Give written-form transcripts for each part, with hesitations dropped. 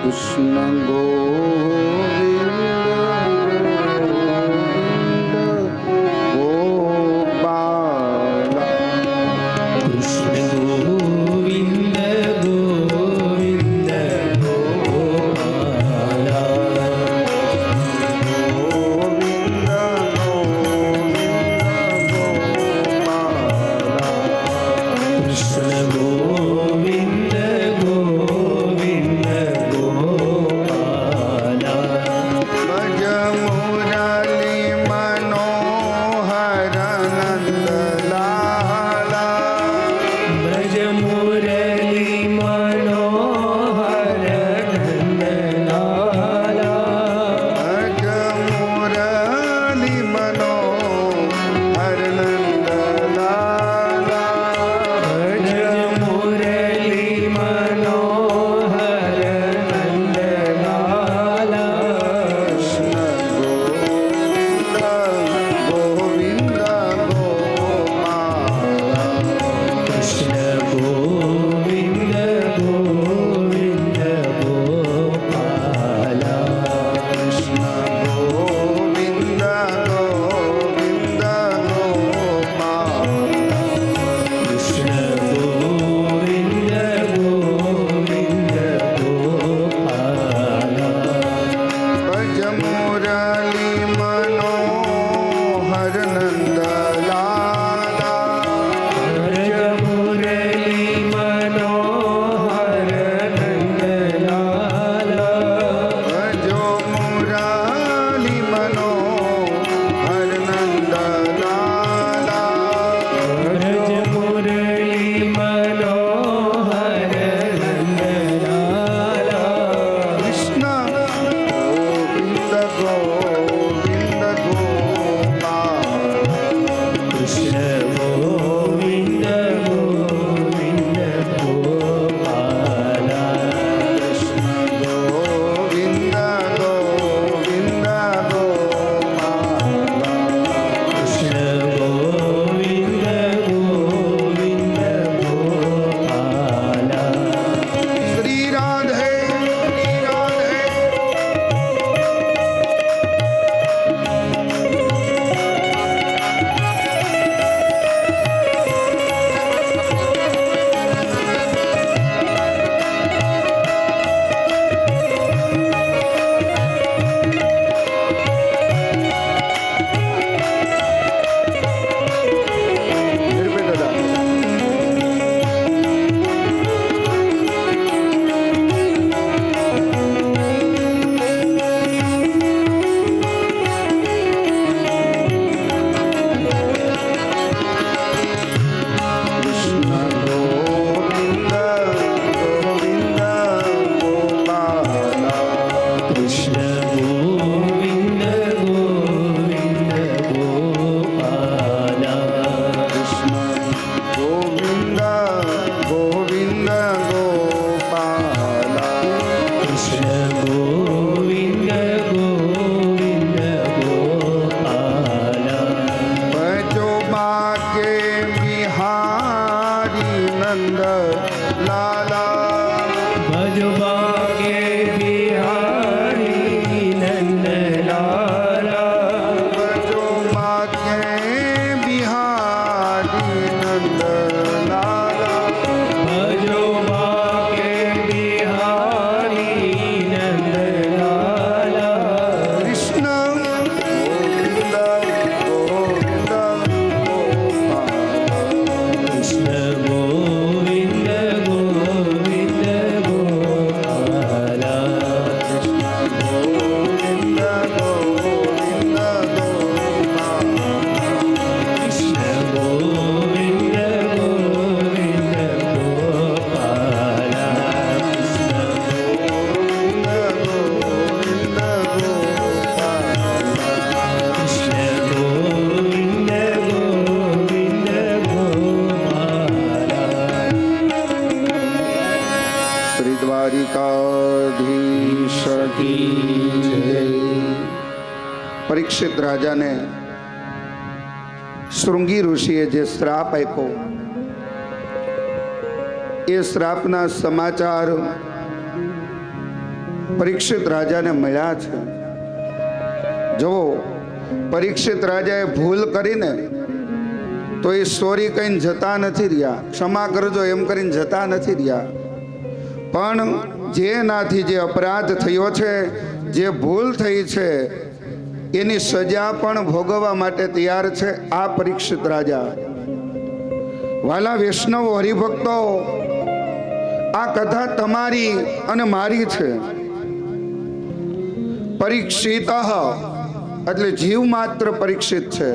कृष्ण गोविंद गोपाल कृष्ण गोविंद गोविंद गोपाल गोविंद कृष्ण गोविंद गोविंद गोपाल भज मुरली मनोहर नंद लाला भज मुरली मनोहर नंदलाला भज मुरली मनोहर नंद लाला भज मुरली मनोहर नंदलाला कृष्ण गोविंद गोपाल कृष्ण गोविंद गोविंद गोपाल कृष्ण गोविंद गोविंद गोपाल कृष्ण गोविंद गोविंद गोपाल भज मुरली मनोहर नंद लाला भज मुरली मनोहर नंदलाला भजो मुरली मनोहर नंद लाला भज मुरली मनोहर नंदलाला कृष्ण गोविंद गोविंद गोपाल कृष्ण गोविंद गोविंद गोपाल कृष्ण गोविंद गोविंद गोपाल कृष्ण गोविंद गोविंद गोपाल श्री राधे फिर पे दादा कृष्ण गोविंद गोविंद गोपाल कृष्ण गोविंद गोविंद गोपाल कृष्ण गोविंद गोविंद गोपाल कृष्ण गोविंद गोविंद गोपाल भजो बाके बिहारी नंद लाला भजबा के बिहारी नंदलाला भजो बाके बिहारी नंद लाला भजबा के बिहारी नंदलाला कृष्ण गोविंद गोविंद गोपाल कृष्ण गोविंद गोविंद गोपाल गोविंद गोविंद गोपाल कृष्ण गोविंद गोविंद गोपाल कृष्ण गोविंद गोविंद गोपाल श्री द्वारिकाधीश की जय। परीक्षित राजाने શૃંગી ઋષિએ જે શ્રાપ આપ્યો એ શ્રાપના સમાચાર પરીક્ષિત રાજાને મળ્યા છે. જો પરીક્ષિત રાજાએ ભૂલ કરીને તો એ સોરી કહીને જતા નથી રહ્યા, ક્ષમા કરજો એમ કરીને જતા નથી રહ્યા, પણ જે નાથી જે અપરાધ થયો છે, જે ભૂલ થઈ છે, એની સજા પણ ભોગવવા માટે તૈયાર છે આ પરીક્ષિત રાજા. વાલા વૈષ્ણવ હરિભક્તો, આ કથા તમારી અને મારી છે. પરીક્ષિત એટલે જીવ માત્ર પરીક્ષિત છે.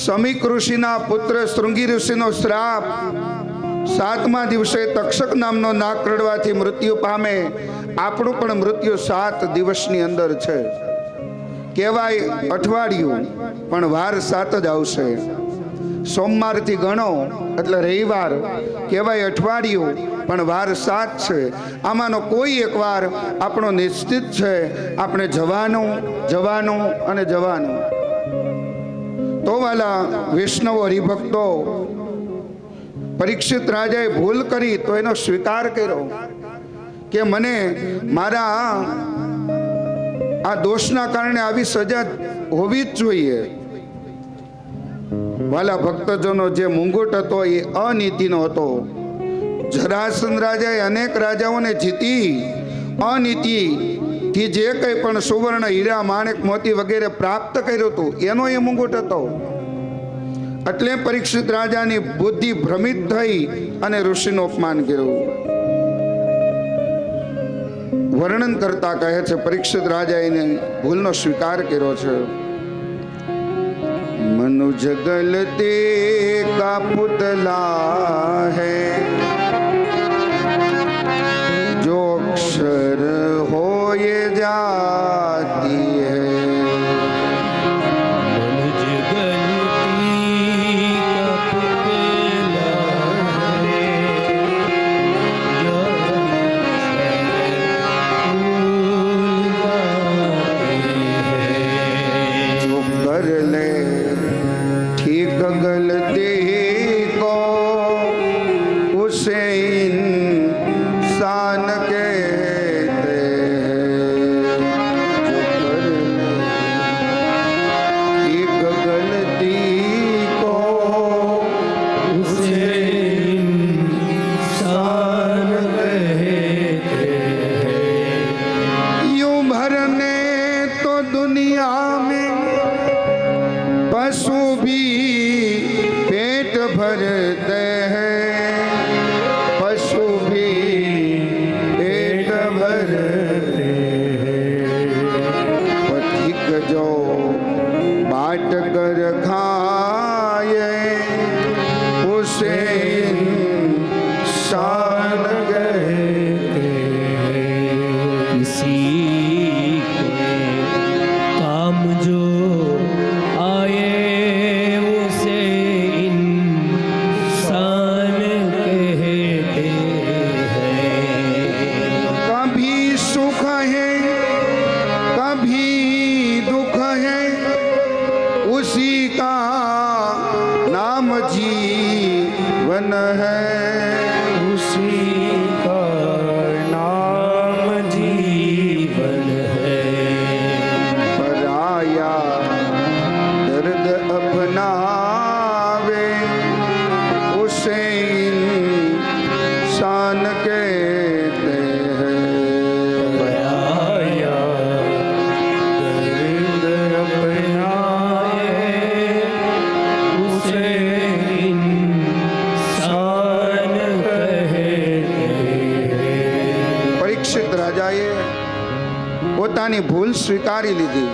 સમીક ઋષિના પુત્ર શૃંગી ઋષિનો શ્રાપ, 7મા દિવસે તક્ષક નામનો નાગ કરડવાથી મૃત્યુ પામે. આપણું પણ મૃત્યુ 7 દિવસની અંદર છે. કહેવાય અઠવાડિયું, પણ વાર 7 જ આવશે. સોમવારથી ગણો એટલે રવિવાર, કહેવાય અઠવાડિયું, પણ વાર 7 છે. આમાંનો કોઈ એક વાર આપણો નિશ્ચિત છે. આપણે જવાનું જવાનું અને જવાનું. તો વાલા વૈષ્ણવ હરિભક્તો, પરીક્ષિત રાજાએ ભૂલ કરી તો એનો સ્વીકાર કર્યો કે મને મારા આ દોષના કારણે આવી સજા હોવી જ જોઈએ. વાલા ભક્તજનો, જે મુંગુટ હતો એ અનીતિનો હતો. જરાસંધ રાજાએ અનેક રાજાઓને જીતી અનીતિથી જે કંઈ પણ સુવર્ણ, હીરા, માણેક, મોતી વગેરે પ્રાપ્ત કર્યું હતું એનો એ મુંગુટ હતો. એટલે પરીક્ષિત રાજાની બુદ્ધિ ભ્રમિત થઈ અને ઋષિનું અપમાન કર્યું. વર્ણન કરતા કહે છે પરીક્ષિત રાજાએ ભૂલનો સ્વીકાર કર્યો છે. मनुज गलती का पुतला है, जो अक्षर हो ये जाती है. मनुज गलती का पुतला है, जो जो कर ले ठीक गलती को उसे इंसान कहते हैं. जो कर ले ठीक गलती को उसे इंसान कहते हैं. यूं भरने तो दुनिया में पशु भी पेट भरते हैं, पशु भी पेट भरते हैं. पथिक जो बाट कर खाए उसे इंसान कहते हैं. किसी को काम जो आए उसे इंसान कहते हैं. कभी सुख है कभी दुख है, उसी का नाम जीवन है. उसी का नाम जीवन है. पराया दर्द अपनावे उसे इंसान कहते हैं. पराया दर्द अपनाए उसे इंसान कहते हैं. પરીક્ષિત રાજાએ પોતાની ભૂલ સ્વીકારી લીધી.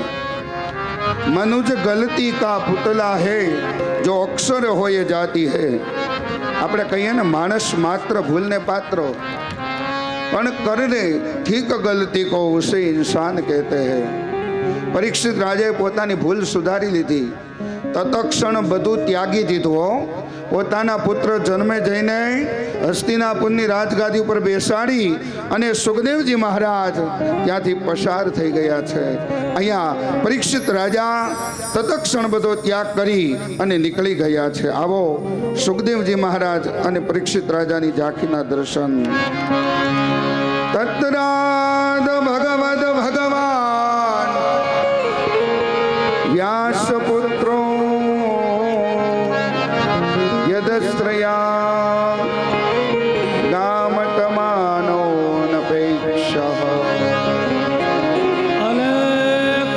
મનુજ ગલતી કા પુતલા હે, જો અક્ષર હોય જાતી હે. આપણે કહીએ ને માણસ માત્ર ભૂલને પાત્ર, પણ કરને ઠીક ગલતી કો ઉસે ઇન્સાન કહેતે હે. પરીક્ષિત રાજાએ પોતાની ભૂલ સુધારી લીધી. તત્ક્ષણ બધું ત્યાગી દીધું. પોતાના પુત્ર જન્મે જઈને હસ્તિનાપુરની રાજગાદી ઉપર બેસાડી અને સુખદેવજી મહારાજ ત્યાંથી પસાર થઈ ગયા છે. અહીંયા પરીક્ષિત રાજા તત્ક્ષણ બધો ત્યાગ કરી અને નીકળી ગયા છે. આવો સુખદેવજી મહારાજ અને પરીક્ષિત રાજાની ઝાંખીના દર્શન. તત્રાદ ભગવદ ભગવાન વ્યાસપુત્રો યદશ્રયા ગામતમાનો નપેક્ષઃ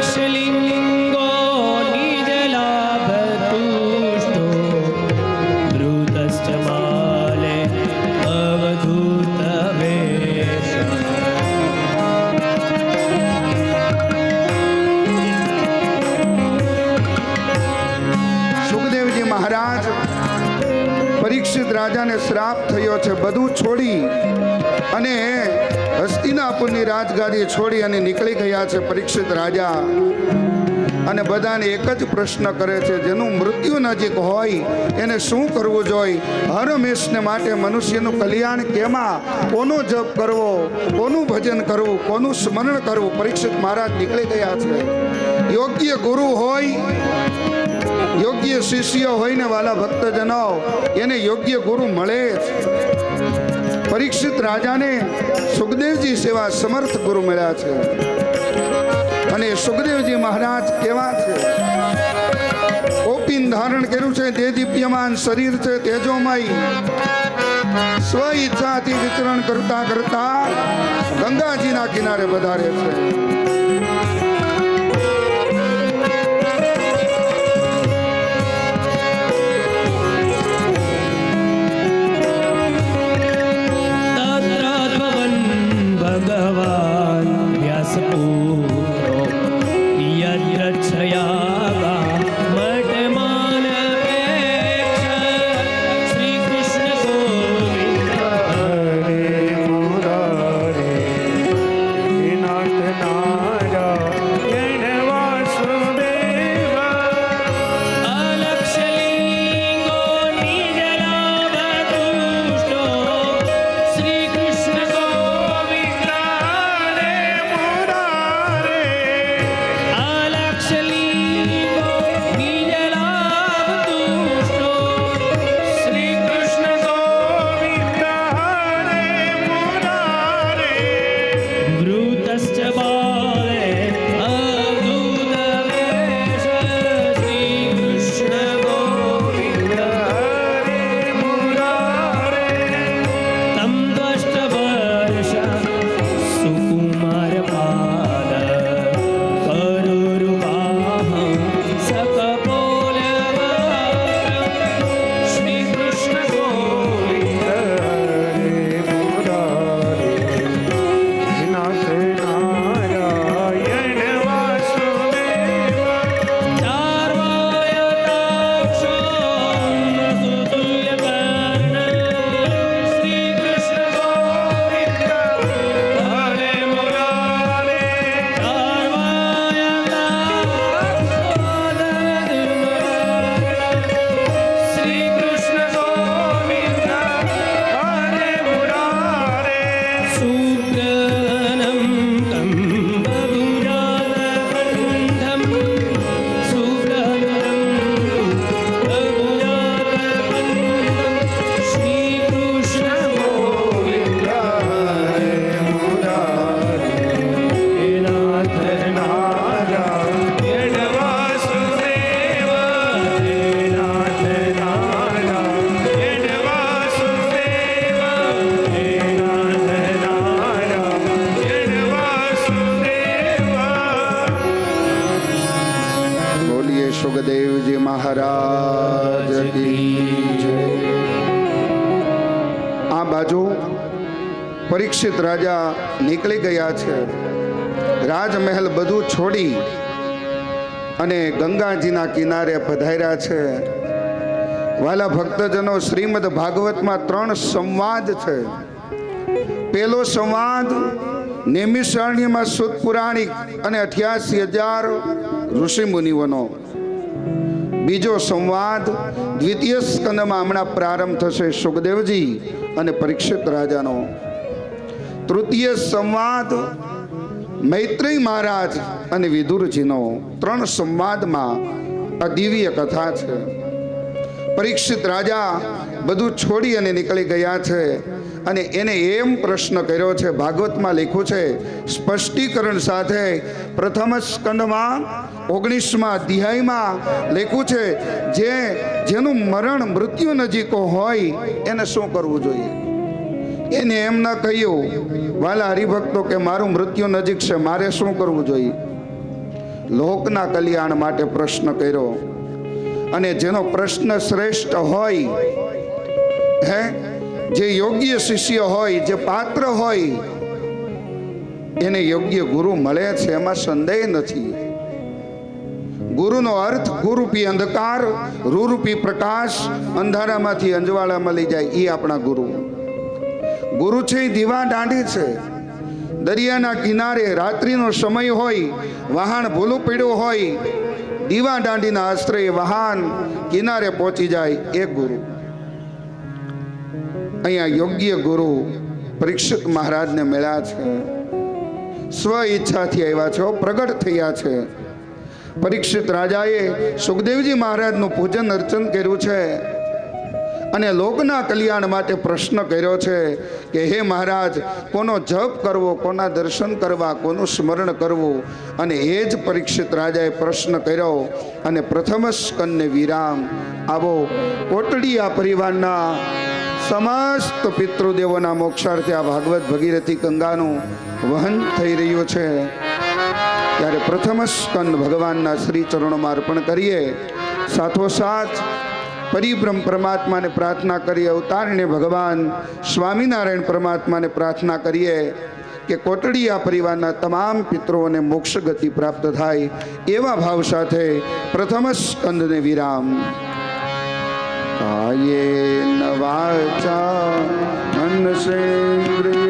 अलक्षलिङ्गो निजलाभतुष्टो द्रुतश्च बाले अवधूतवेष સુખદેવજી મહારાજ પરીક્ષિત રાજાને શ્રાપ થયો છે, બધું છોડી અને હસ્તિનાપુરની રાજગાદી છોડી અને નીકળી ગયા છે પરીક્ષિત રાજા. અને બધાને એક જ પ્રશ્ન કરે છે, જેનું મૃત્યુ નજીક હોય એને શું કરવું જોઈએ? હર હંમેશને માટે મનુષ્યનું કલ્યાણ કેમાં, કોનો જપ કરવો, કોનું ભજન કરવું, કોનું સ્મરણ કરવું? પરીક્ષિત મહારાજ નીકળી ગયા છે. યોગ્ય ગુરુ હોય, યોગ્ય શિષ્ય હોય ને વાલા ભક્તજનો, એને યોગ્ય ગુરુ મળે જ. પરીક્ષિત રાજાને સુખદેવજી સેવા સમર્થ ગુરુ મળ્યા છે. અને સુખદેવજી મહારાજ કેવા છે? કૌપિન ધારણ કર્યું છે, તે દીપ્યમાન શરીર છે, તેજોમય. સ્વ ઈચ્છાથી વિચરણ કરતા કરતા ગંગાજીના કિનારે વધારે છે. भगवान् व्यासपुत्रो यद्रक्षयागा मठमानपेक्ष श्रीकृष्ण गोविन्द हरे मुरारे नाथ नारायण वासुदेव अलक्षलिङ्गो निजलाभतुष्टो श्रीकृष्ण સુખદેવજી મહારાજ કી જય. આ બાજુ પરીક્ષિત રાજા નીકળી ગયા છે. રાજમહેલ બધું છોડી અને ગંગાજીના કિનારે પધાર્યા છે. વાલા ભક્તજનો, શ્રીમદ ભાગવતમાં 3 સંવાદ છે. પહેલો સંવાદ નેમિષારણ્યમાં સુત પુરાણિક અને 88,000 ઋષિ મુનિઓનો. બીજો સંવાદ દ્વિતીય સ્કંદમાં હમણાં પ્રારંભ થશે, સુખદેવજી અને પરીક્ષિત રાજાનો. તૃતીય સંવાદ મૈત્રેય મહારાજ અને વિદુરજીનો. 3 સંવાદમાં આ દિવ્ય કથા છે. પરીક્ષિત રાજા બધું છોડી અને નીકળી ગયા છે અને એને એમ પ્રશ્ન કર્યો છે. ભાગવતમાં લખ્યું છે સ્પષ્ટીકરણ સાથે પ્રથમ સ્કંદમાં 19મા અધ્યાયમાં લખ્યું છે જેનું મરણ મૃત્યુ નજીકો હોય એને શું કરવું જોઈએ. એને એમ ન કહ્યું વાલા હરિભક્તો કે મારું મૃત્યુ નજીક છે, મારે શું કરવું જોઈએ. લોકના કલ્યાણ માટે પ્રશ્ન કર્યો અને જેનો પ્રશ્ન શ્રેષ્ઠ હોય જે યોગ્ય શિષ્ય હોય, જે પાત્ર હોય એને યોગ્ય ગુરુ મળે છે, એમાં સંદેહ નથી. ગુરુનો અર્થ ગુરુરૂપી અંધકાર રૂરૂપી પ્રકાશ અંધારામાંથી અંજવાળામાં લઈ જાય, એ આપણા ગુરુ. ગુરુ છે એ દીવા દાંડી છે. દરિયાના કિનારે રાત્રિનો સમય હોય, વહાણ ભૂલું પડ્યું હોય, દીવા દાંડીના આશ્રય વહાણ કિનારે પહોંચી જાય, એ ગુરુ. અહીંયા યોગ્ય ગુરુ પરીક્ષિત મહારાજને મળ્યા છે. સ્વ ઈચ્છાથી આવ્યા છે, પ્રગટ થયા છે. પરીક્ષિત રાજાએ સુખદેવજી મહારાજનું પૂજન અર્ચન કર્યું છે અને લોકના કલ્યાણ માટે પ્રશ્ન કર્યો છે કે હે મહારાજ, કોનો જપ કરવો, કોના દર્શન કરવા, કોનું સ્મરણ કરવું. અને એ જ પરીક્ષિત રાજાએ પ્રશ્ન કર્યો અને પ્રથમ સ્કંદને વિરામ. આવો કોટડીયા પરિવારના સમસ્ત પિતૃદેવોના મોક્ષાર્થે આ ભાગવત ભગીરથી ગંગાનું વહન થઈ રહ્યું છે. ત્યારે પ્રથમ સ્કંદ ભગવાનના શ્રી ચરણોમાં અર્પણ કરીએ. સાથોસાથ પરિબ્રહ્મ પરમાત્માને પ્રાર્થના કરીએ, અવતારને ભગવાન સ્વામિનારાયણ પરમાત્માને પ્રાર્થના કરીએ કે કોટડીયા પરિવારના તમામ પિતૃઓને મોક્ષ ગતિ પ્રાપ્ત થાય. એવા ભાવ સાથે પ્રથમ સ્કંદને વિરામ. કાયેન વાચા મનસેન્દ્રિયર્વા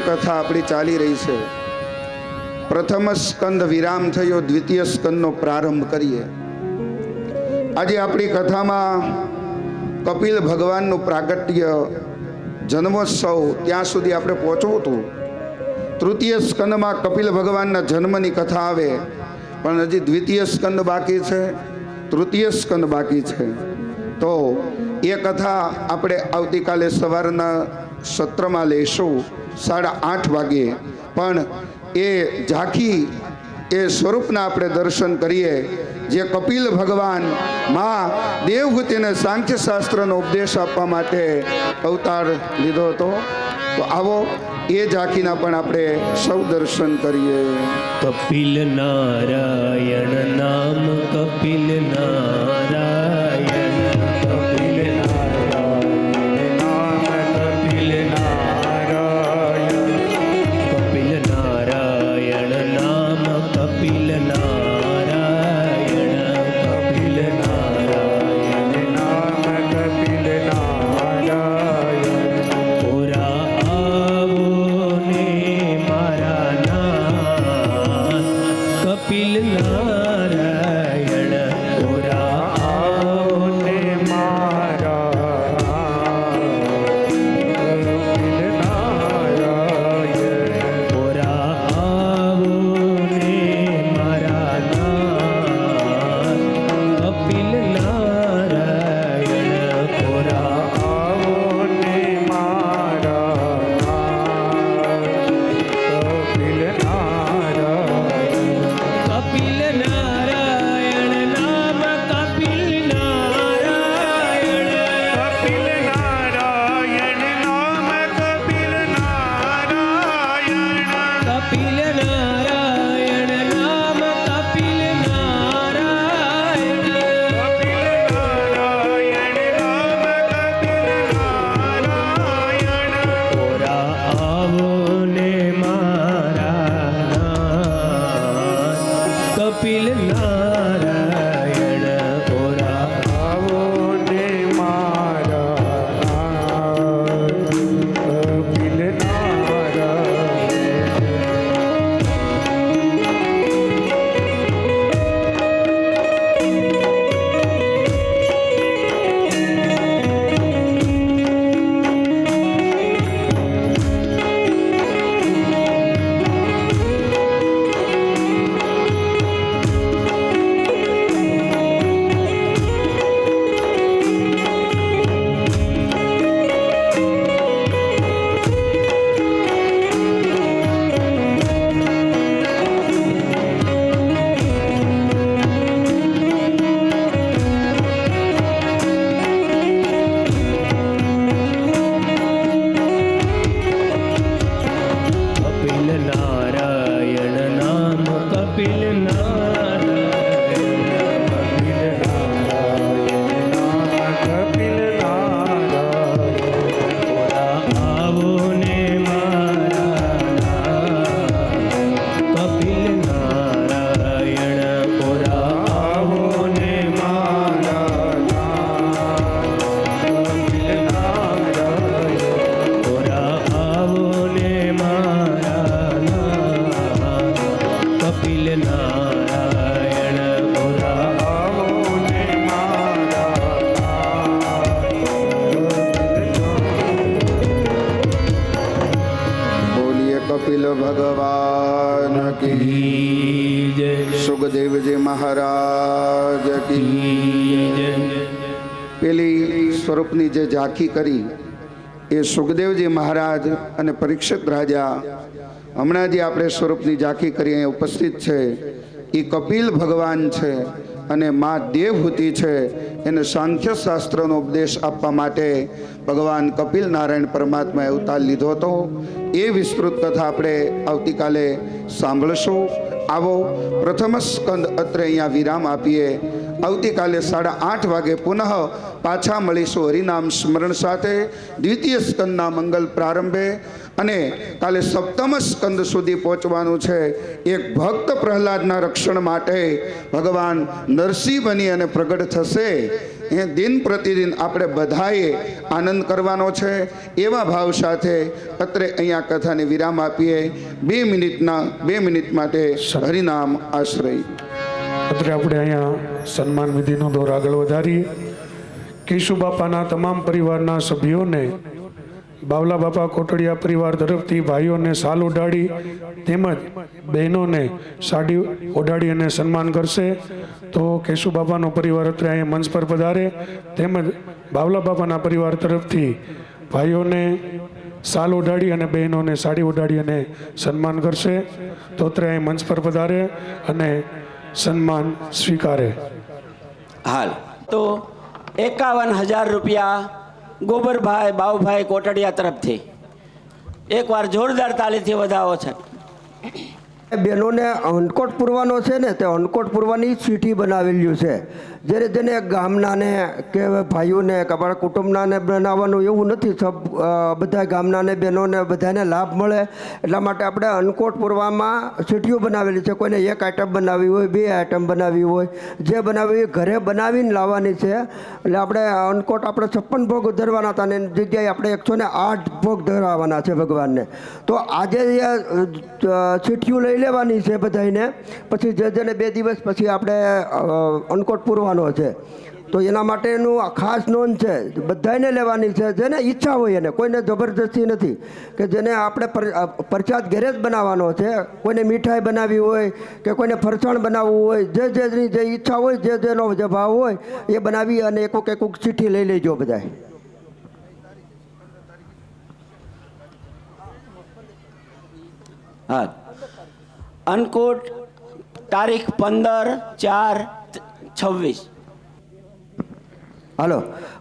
કથા આપણી ચાલી રહી છે. પ્રથમ સ્કંદ વિરામ થયો, દ્વિતીય સ્કંદનો પ્રારંભ કરીએ. આજે આપણી કથામાં કપિલ ભગવાનનું પ્રાગટ્ય, જન્મોત્સવ ત્યાં સુધી આપણે પહોંચવું હતું. તૃતીય સ્કંદમાં કપિલ ભગવાનના જન્મની કથા આવે, પણ હજી દ્વિતીય સ્કંદ બાકી છે, તૃતીય સ્કંદ બાકી છે. તો એ કથા આપણે આવતીકાલે સવારના સત્રમાં લઈશું 8:30 વાગે. પણ એ ઝાંખી, એ સ્વરૂપના આપણે દર્શન કરીએ જે કપિલ ભગવાન માં દેવહૂતિને સાંખ્ય શાસ્ત્રનો ઉપદેશ આપવા માટે અવતાર લીધો હતો. તો આવો એ ઝાંખીના પણ આપણે સૌ દર્શન કરીએ. કપિલ નારાયણ નામ, કપિલ નારાયણ, કપિલ નારાયણ નામ, કપિલ નારાયણ, કપિલ નારાયણ નામ, કપિલ નારાયણ, કપિલ નારાયણ નામ, કપિલ નારાયણ. ઓરા આવો ને મારા નાથ, કપિલ નારાયણ. ઓરા આવો કપિલ ભગવાન કી જય સુખદેવજી મહારાજ કી જય પેલી સ્વરૂપની જે ઝાંખી કરી એ સુખદેવજી મહારાજ અને પરીક્ષિત રાજા હમણાં જે આપણે સ્વરૂપની ઝાંખી કરી અહીં ઉપસ્થિત છે એ કપિલ ભગવાન છે અને મા દેવહૂતિ છે. એને સાંખ્ય શાસ્ત્રનો ઉપદેશ આપવા માટે ભગવાન કપિલ નારાયણ પરમાત્માએ અવતાર લીધો હતો. એ વિસ્તૃત કથા આપણે આવતીકાલે સાંભળશું. આવો પ્રથમ સ્કંદ અત્રે અહીંયા વિરામ આપીએ. આવતીકાલે 8:30 વાગે પુનઃ પાછા મળીશું હરિનામ સ્મરણ સાથે દ્વિતીય સ્કંદના મંગલ પ્રારંભે. અને કાલે સપ્તમ સ્કંદ સુધી પહોંચવાનું છે. એક ભક્ત પ્રહલાદના રક્ષણ માટે ભગવાન નરસિંહ બની અને પ્રગટ થશે. એ દિન પ્રતિદિન આપણે બધાએ આનંદ કરવાનો છે. એવા ભાવ સાથે અત્રે અહીંયા કથાને વિરામ આપીએ. 2 મિનિટ માટે હરિનામ આશ્રય. અત્રે આપણે અહીંયા સન્માન વિધિનો દોર આગળ વધારીએ. કેશુ બાપાના તમામ પરિવારના સભ્યોને બાવલા બાપા કોટડિયા પરિવાર તરફથી ભાઈઓને શાલ ઓઢાડી તેમજ બહેનોને સાડી ઓઢાડી અને સન્માન કરશે. તો કેશુ બાપાનો પરિવાર અત્રે અહીંયા મંચ પર પધારે. તેમજ બાવલા બાપાના પરિવાર તરફથી ભાઈઓને શાલ ઓઢાડી અને બહેનોને સાડી ઓઢાડી અને સન્માન કરશે. તો અત્રે અહીં મંચ પર પધારે અને સન્માન સ્વીકારે. હાલ તો 51,000 રૂપિયા ગોબરભાઈ બાવભાઈ કોટડિયા તરફથી એકવાર જોરદાર તાલીથી વધાવો છે. બહેનોને અનકોટ પૂરવાનો છે ને તે અનકોટ પૂરવાની ચીઠી બનાવેલી છે. જેને ગામનાને કે ભાઈઓને કે આપણા કુટુંબનાને બનાવવાનું એવું નથી. બધા ગામનાને બહેનોને બધાને લાભ મળે એટલા માટે આપણે અનકોટ પૂરવામાં ચીઠીઓ બનાવેલી છે. કોઈને 1 આઈટમ બનાવવી હોય, 2 આઈટમ બનાવવી હોય, જે બનાવવી હોય ઘરે બનાવીને લાવવાની છે. એટલે આપણે અનકોટ આપણે 56 ભોગ ધરવાના હતા અને એની જગ્યાએ આપણે 108 ભોગ ધરાવવાના છે ભગવાનને. તો આજે ચીઠીઓ લઈ લેવાની છે બધાને. પછી જેને 2 દિવસ પછી આપણે અનકોટ પૂરવાનો છે. તો એના માટેનું આ ખાસ નોંધ છે. બધાને લેવાની છે જેને ઈચ્છા હોય એને, કોઈને જબરદસ્તી નથી. કે જેને આપણે પ્રસાદ ઘરે જ બનાવવાનો છે. કોઈને મીઠાઈ બનાવવી હોય કે કોઈને ફરસાણ બનાવવું હોય, જેની જે ઈચ્છા હોય, જેનો જે ભાવ હોય એ બનાવી અને એક ચીઠી લઈ લેજો બધાય. હા, અનકોટ તારીખ 15/4/26. હાલો,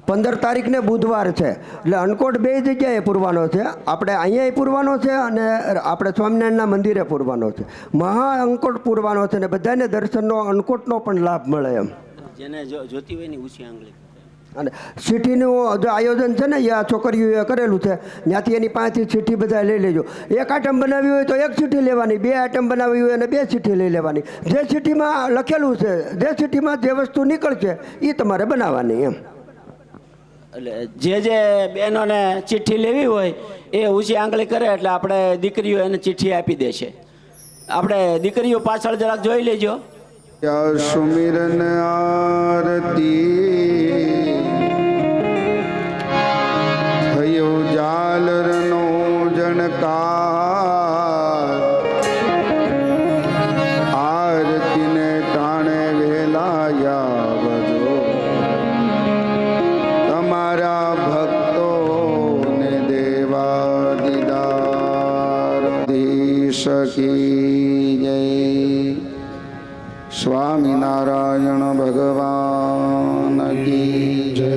15 તારીખને બુધવાર છે. એટલે અનકોટ 2 જગ્યાએ પૂરવાનો છે. આપણે અહીંયા પૂરવાનો છે અને આપણે સ્વામિનારાયણના મંદિરે પૂરવાનો છે. મહા અંકોટ પૂરવાનો છે ને બધાને દર્શનનો અનકોટનો પણ લાભ મળે એમ. જેને જોતી હોય ને ઊંચી આંગળી. અને ચીઠીનું જે આયોજન છે ને એ આ છોકરીઓએ કરેલું છે. ત્યાંથી એની પાસેથી ચીઠી બધા લઈ લેજો. 1 આઈટમ બનાવવી હોય તો 1 ચીઠી લેવાની, 2 આઈટમ બનાવવી હોય અને 2 ચીઠી લઈ લેવાની. જે ચીઠીમાં લખેલું છે, જે ચીઠીમાં જે વસ્તુ નીકળશે એ તમારે બનાવવાની એમ. એટલે જે બહેનોને ચિઠ્ઠી લેવી હોય એ ઊંચી આંગળી કરે એટલે આપણે દીકરીઓ એને ચિઠ્ઠી આપી દેશે. આપણે દીકરીઓ પાછળ જરાક જોઈ લેજો. સુમિરન આરતી થયો ઝાલરનો જણકાર. આરતીને ટાણે વેલાયા બજો તમારા ભક્તોને દેવા દીદાર ધીશ કી જય. સ્વામિનારાયણ ભગવાન કી જય.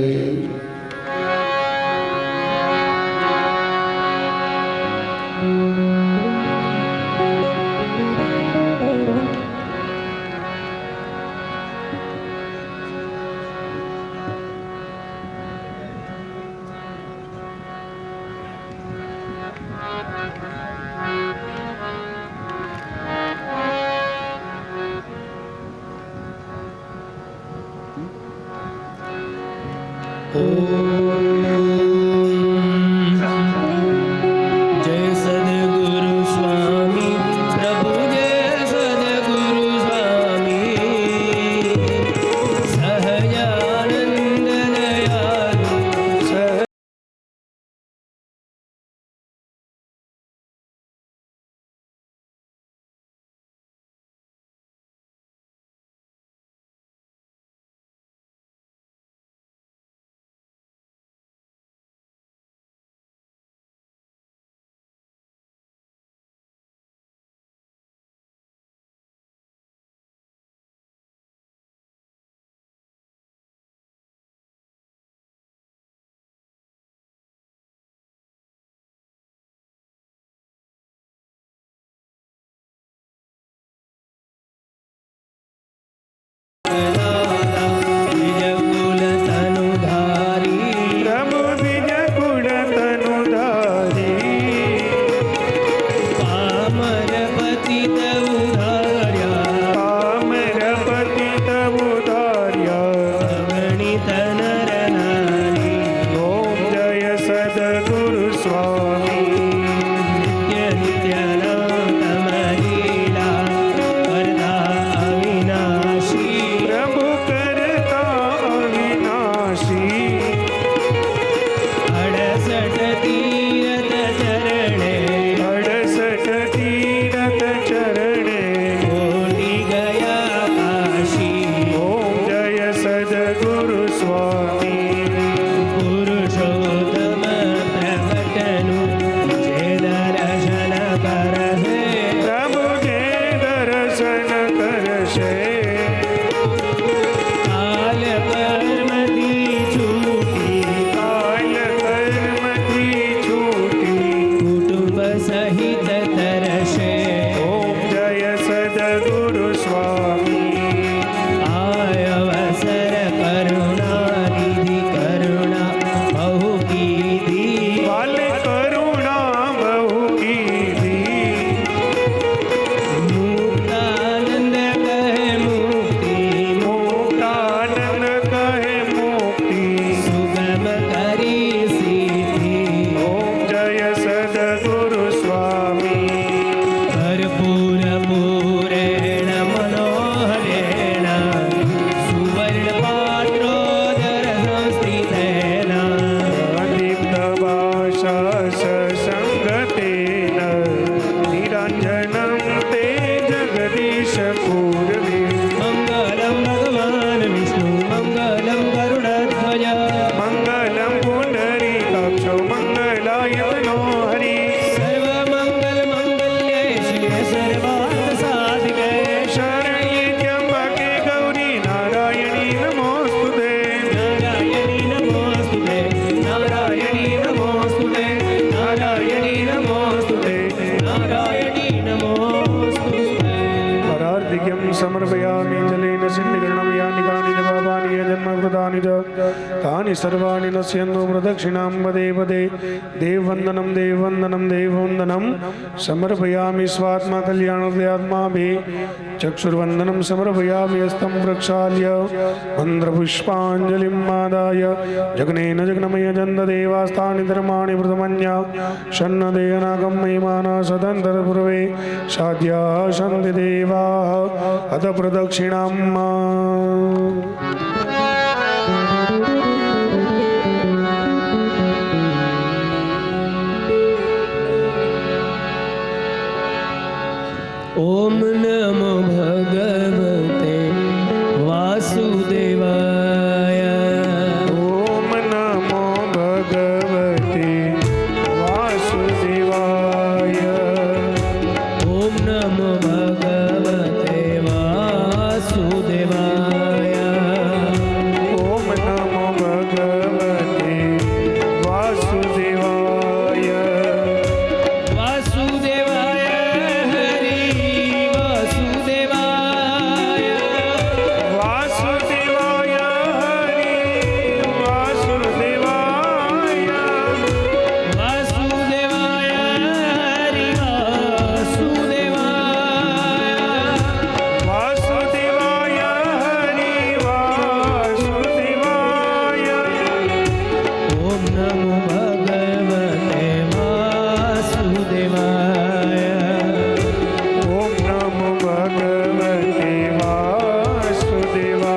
समर्पयामि जलेन सिन्निकरणं यानि कानि च पापानि जन्मकृतानि च तानि सर्वाणि नश्यन्तु प्रदक्षिणां पदे पदे देववन्दनं देववन्दनं देववन्दनं समर्पयामि स्वात्मा कल्याणात्माभिः चक्षुर्वन्दनं समर्पयामि हस्तं प्रक्षाल्य मन्त्रपुष्पाञ्जलिं आदाय जग्नेन जग्नमय जन्तदेवास्तानि धर्माणि प्रथमन्या शन्नदेयनागं महिमाना सदन्तरपूर्वे साध्या सन्ति देवाः अथ प्रदक्षिणां ओम नमो भगवते वासुदेवाय ओम नमो भगवते वासुदेवाय ओम नमो भगवते वासुदेवाय ओम नमो भगवते वासुदेवाय वासुदेवाय हरि वासुदेवाय वासुदेवाय हरि वासुदेवाय वासुदेवाय हरि वासुदेवाय वासुदेवाय हरि वासुदेवाय ओम नमो भगवते वासुदेवाय ओम नमो भगवते वासुदेवाय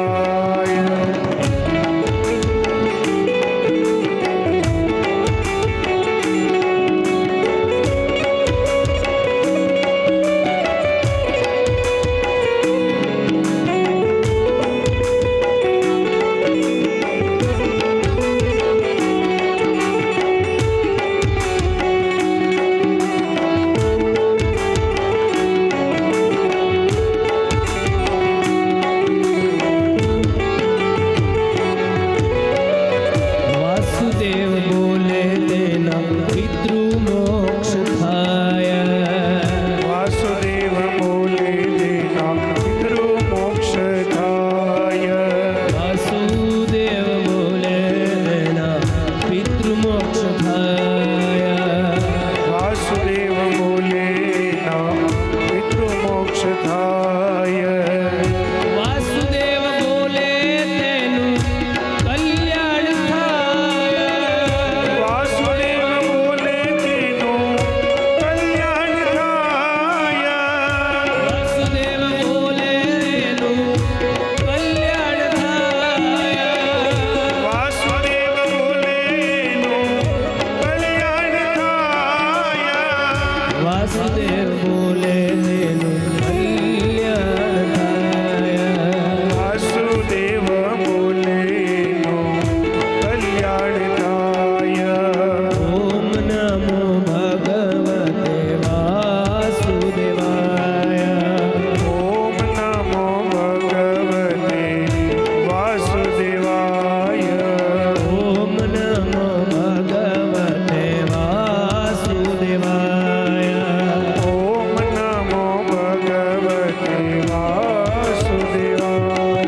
वासुदेव बोले देना पितृमोक्ष थाय वासुदेव बोले देना पितृमोक्षदाय वासुदेव बोले देना पितृमोक्ष थाय वासुदेव बोले ना पितृमोक्षदाय वासुदेव बोले तेनु कल्याण थाय वासुदेव बोले तेनो कल्याणदाय वासुदेव बोले तेनु कल्याण थाय वासुदेव बोले नो कल्याणदाय वासुदेव बोले तेनु कल्याण थाय वासुदेव बोले नो कल्याणदाय ओम नमो भगवते वासुदेवाय ओम नमो भगवते वासुदेवाय ओम नमो भगवते वासुदेवाय ओम नमो भगवते वासुदेवाय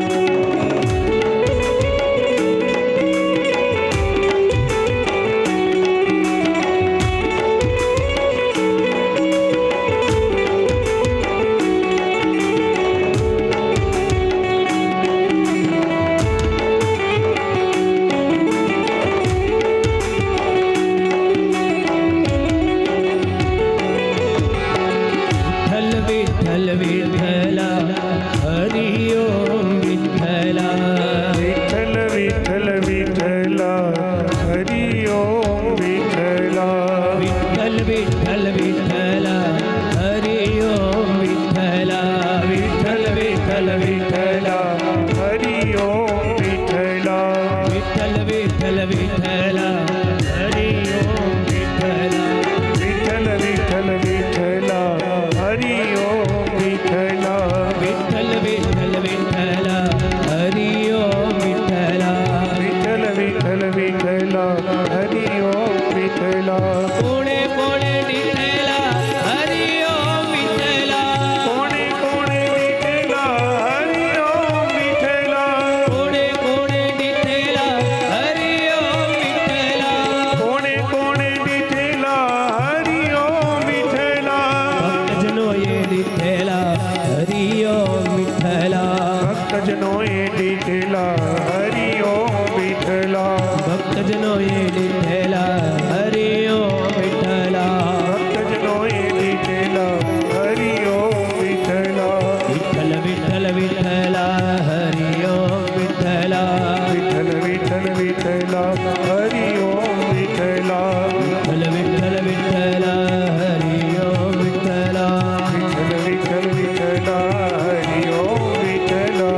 विठ्ठल विठ्ठला हरि ओम विठ्ठला विठ्ठल विठ्ठल विठ्ठला हरि ओम विठ्ठला विठ्ठल विठ्ठल विठ्ठला हरि ओम विठ्ठला विठ्ठल विठ्ठल विठ्ठला हरि ओम विठ्ठला विठ्ठल विठ्ठल विठ्ठला हरि ओम विठ्ठला विठ्ठल विठ्ठल विठ्ठला हरि ओम विठ्ठला विठ्ठल विठ्ठल विठ्ठला ભક્તજનો એ દીઠેલા હરિ ઓમ વિઠ્ઠલા ભક્તજનો એ દીઠેલા હરિ ઓમ વિઠ્ઠલા ભક્તજનો એ દીઠેલા હરિ ઓમ વિઠ્ઠલા વિઠ્ઠલ વિઠ્ઠલ વિઠ્ઠલા હરિ ઓમ વિઠ્ઠલા વિઠ્ઠલ વિઠ્ઠલ વિઠ્ઠલા હરિ ઓમ વિઠ્ઠલા વિઠ્ઠલ વિઠ્ઠલ વિઠ્ઠલા હરિ ઓમ વિઠ્ઠલા વિઠ્ઠલ વિઠ્ઠલ વિઠ્ઠલા હરિ ઓમ વિઠ્ઠલા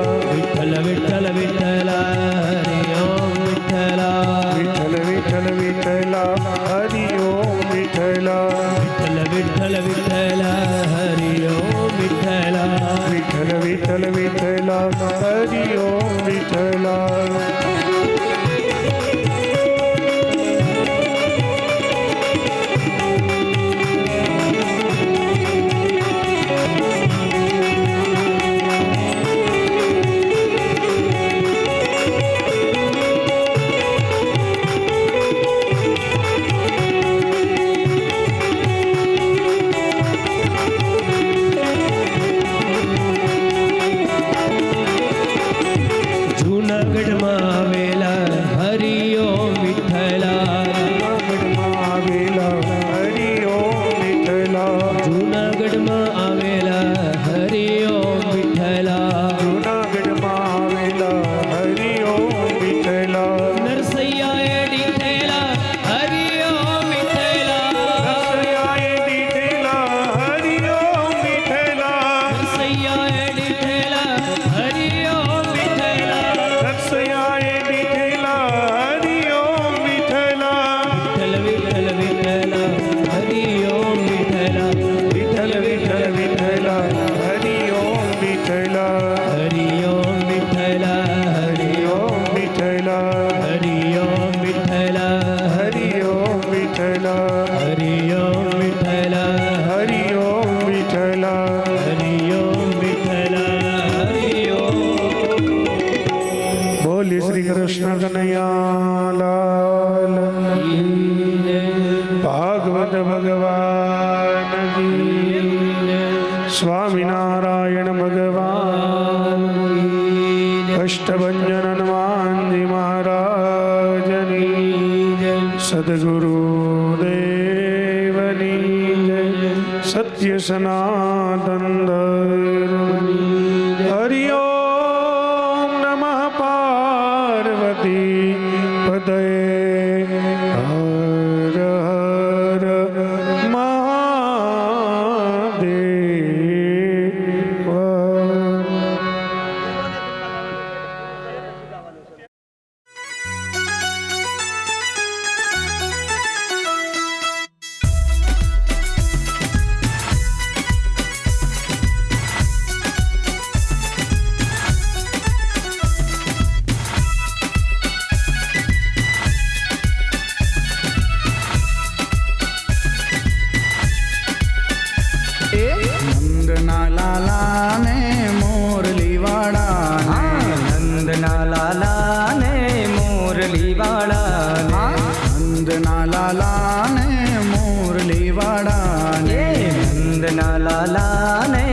વિઠ્ઠલ વિઠ્ઠલ વિઠ્ઠલા હરિ ઓમ વિઠ્ઠલા વિઠ્ઠલ વિઠ્ઠલ વિઠ્ઠલા હરિ ઓમ વિઠ્ઠલા વિઠ્ઠલ વિઠ્ઠલ વિઠ્ઠલા હરિ ઓમ વિઠ્ઠલા વિઠ્ઠલ વિઠ્ઠલ વિઠ્ઠલા હરિ ઓમ વિઠ્ઠલા જૂનાગઢમાં આવેલા હરિ ઓમ વિઠ્ઠલા જૂનાગઢમાં આવેલા હરિ ઓમ વિઠ્ઠલા જૂનાગઢમાં આવેલા હરિ ઓમ વિઠ્ઠલા જૂનાગઢમાં આવેલા હરિ ઓમ વિઠ્ઠલા નરસૈયાએ દીઠેલા હરિ ઓમ વિઠ્ઠલા રસૈયાએ દીઠેલા હરિ ઓમ વિઠ્ઠલા નરસૈયાએ દીઠેલા હરિ ઓમ વિઠ્ઠલા રસૈયાએ દીઠેલા હરિ ઓમ વિઠ્ઠલા વિઠ્ઠલ વિઠ્ઠલ વિઠ્ઠલા હરિ ઓમ વિઠ્ઠલા વિઠ્ઠલ વિઠ્ઠલ વિઠ્ઠલા હરિ ઓમ વિઠ્ઠલા હરિ ઓમ વિઠ્ઠલા હરિ ઓમ વિઠ્ઠલા હરિ ઓમ વિઠ્ઠલા હરિ ઓમ વિઠ્ઠલા હરિ ઓમ વિઠ્ઠલા હરિ ઓમ વિઠ્ઠલા હરિ ઓમ વિઠ્ઠલા હરિ ઓમ બોલી શ્રી કૃષ્ણ કનૈયા લાલ ભાગવત ભગવાન કી સ્વામિનારાયણ ભગવાન અષ્ટભંજન હનુમાનજી મહારાજની સદગુરુ દેવની જય સત્ય સનાતન ધર્મની હરિ ઓમ નમઃ પાર્વતી પદય હર હર મહાદેવ નંદના લાલા ને મોરલી વાળા નંદના લાલા ને મોરલી વાળા નંદના લાલા ને મોરલી વાળા નંદના લાલા ને